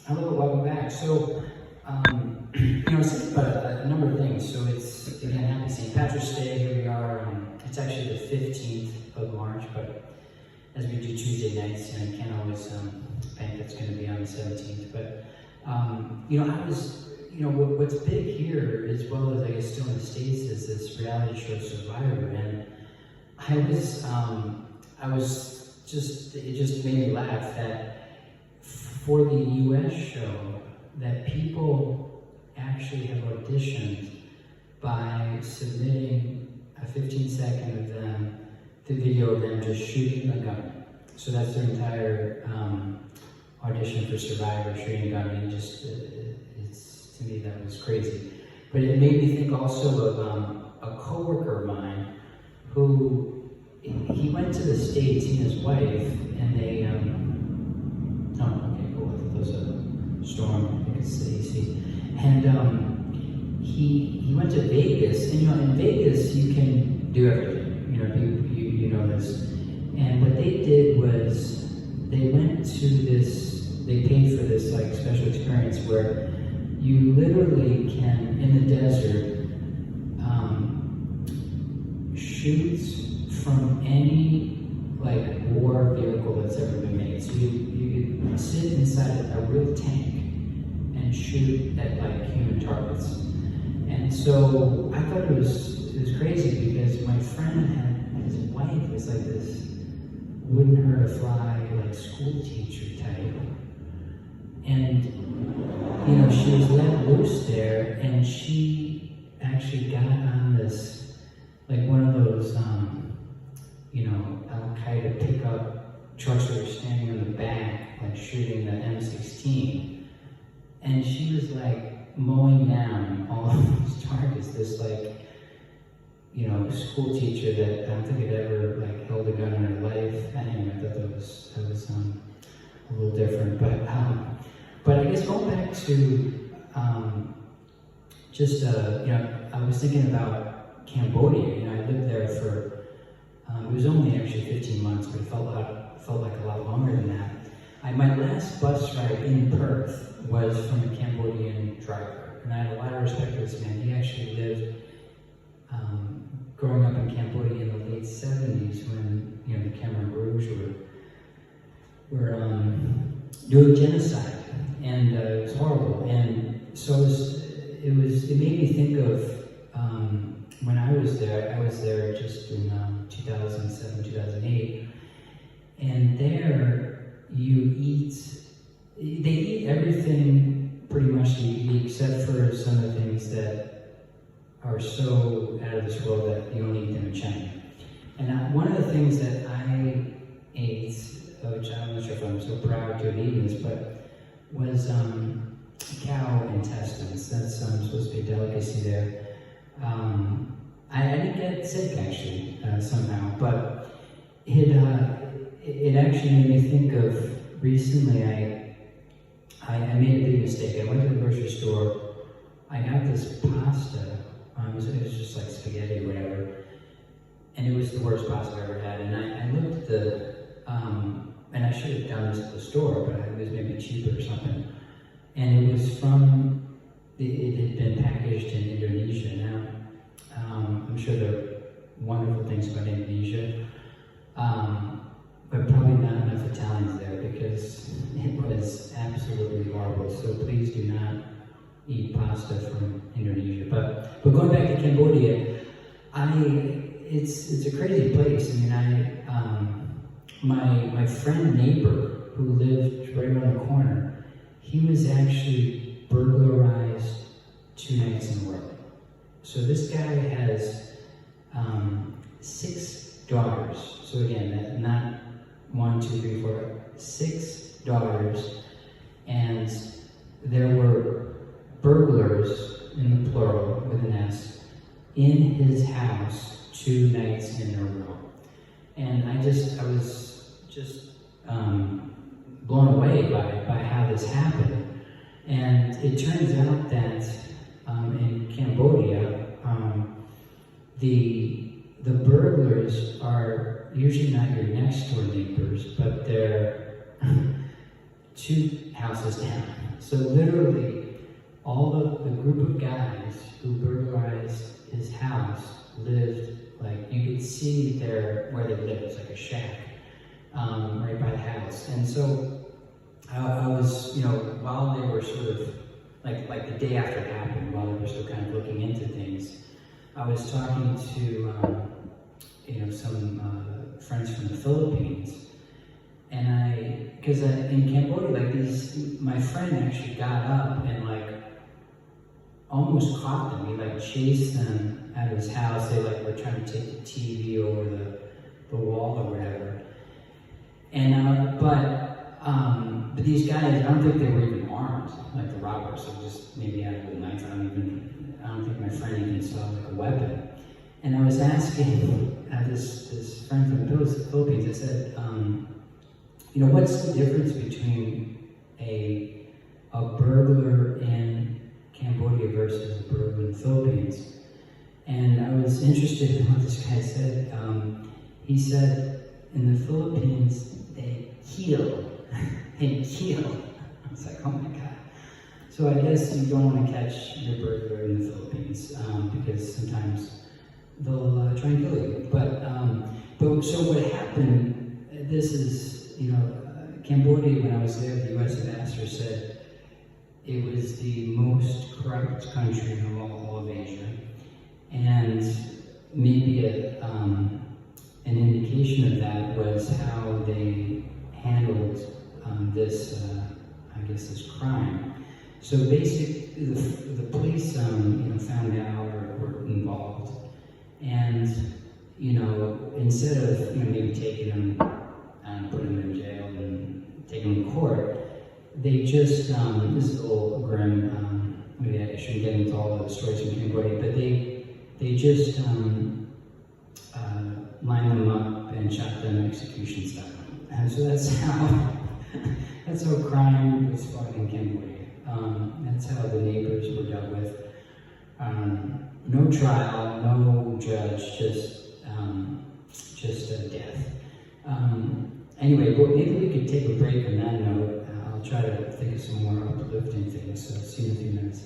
Hello, welcome back. So, it's about a number of things. So it's, again, happy St. Patrick's Day. Here we are. It's actually the 15th of March, but as we do Tuesday nights, you can't always bank it's going to be on the 17th. But, I was, what's big here, as well as I guess still in the States, is this reality show Survivor. And it just made me laugh that for the US show, that people actually have auditioned by submitting a 15-second of them, the video of them just shooting a gun. So that's their entire audition for Survivor, shooting a gun. And to me, that was crazy. But it made me think also of a coworker of mine who, he went to the States, he and his wife, and they, storm, it's the AC. And he went to Vegas, and in Vegas you can do everything. You know this. And what they did was they went to they paid for this like special experience where you literally can, in the desert, shoot from any like war vehicle that's ever been made. So you could sit inside a real tank and shoot at like human targets. And so I thought it was crazy because my friend his wife was like this wouldn't hurt a fly like school teacher type. And she was let loose there, and she actually got on this like one of those Al-Qaeda pickup trucks that were standing on the back, like shooting the M16. And she was like mowing down all of these targets. This school teacher that I don't think had ever like held a gun in her life. Anyway, I thought that was a little different. But I guess going back to I was thinking about Cambodia. I lived there for. It was only actually 15 months, but it felt like a lot longer than that. My last bus ride in Perth was from a Cambodian driver, and I had a lot of respect for this man. He actually lived, growing up in Cambodia in the late 70s when the Khmer Rouge were doing genocide, and it was horrible. And so it made me think of when I was there just in 2007, 2008, and there they eat everything pretty much except for some of the things that are so out of this world that you only eat them in China. And one of the things that I ate, which I'm not sure if I'm so proud to have eaten this, but was cow intestines. That's supposed to be a delicacy there. I didn't get sick actually somehow, but it actually made me think of recently. I made a big mistake. I went to the grocery store. I got this pasta. It was just like spaghetti or whatever, and it was the worst pasta I've ever had. And I looked at and I should have done this at the store, but it was maybe cheaper or something. And it was it had been packaged in Indonesia. Now, I'm sure there are wonderful things about Indonesia, but probably not enough Italians there because it was absolutely horrible. So please do not eat pasta from Indonesia. But going back to Cambodia, it's a crazy place. My friend neighbor who lived right around the corner, he was actually burglarized 2 nights in a row. So this guy has 6 daughters. So again, not 1, 2, 3, 4, 6 daughters, and there were burglars, in the plural with an S, in his house 2 nights in a row. And I was just blown away by how this happened. And it turns out that in Cambodia, the burglars are usually not your next door neighbors, but they're 2 houses down. So literally, all of the group of guys who burglarized his house lived, like, you could see where they lived. It was like a shack right by the house. And so I was, while they were sort of, like the day after it happened, while they were still kind of looking into things, I was talking to, some friends from the Philippines, and because in Cambodia, my friend actually got up and almost caught them. He chased them out of his house. They were trying to take the TV over the wall or whatever. And but these guys, I don't think they were even armed, like the robbers. So just maybe had a little knife. I don't think my friend even saw a weapon. And I was asking this friend from the Philippines. I said, what's the difference between a burglar in Cambodia versus a burglar in the Philippines? And I was interested in what this guy said. He said, in the Philippines, they kill. They kill. I was like, oh my God. So I guess you don't want to catch your burglar in the Philippines because sometimes they'll try and kill you. But so what happened, this is, Cambodia, when I was there, the U.S. ambassador said it was the most corrupt country in all of Asia. And maybe an indication of that was how they handled this crime. So basically, the police, found out or were involved, and instead of maybe taking them and putting them in jail and taking them to court, they just this is a little grim. Maybe I shouldn't get into all the stories from Cambodia, but they just lined them up and shot them execution style. And so that's how crime was fought in Cambodia. That's how the neighbors were dealt with. No trial, no judge, just death. Anyway, but maybe we could take a break on that note. I'll try to think of some more uplifting things. So see you in a few minutes.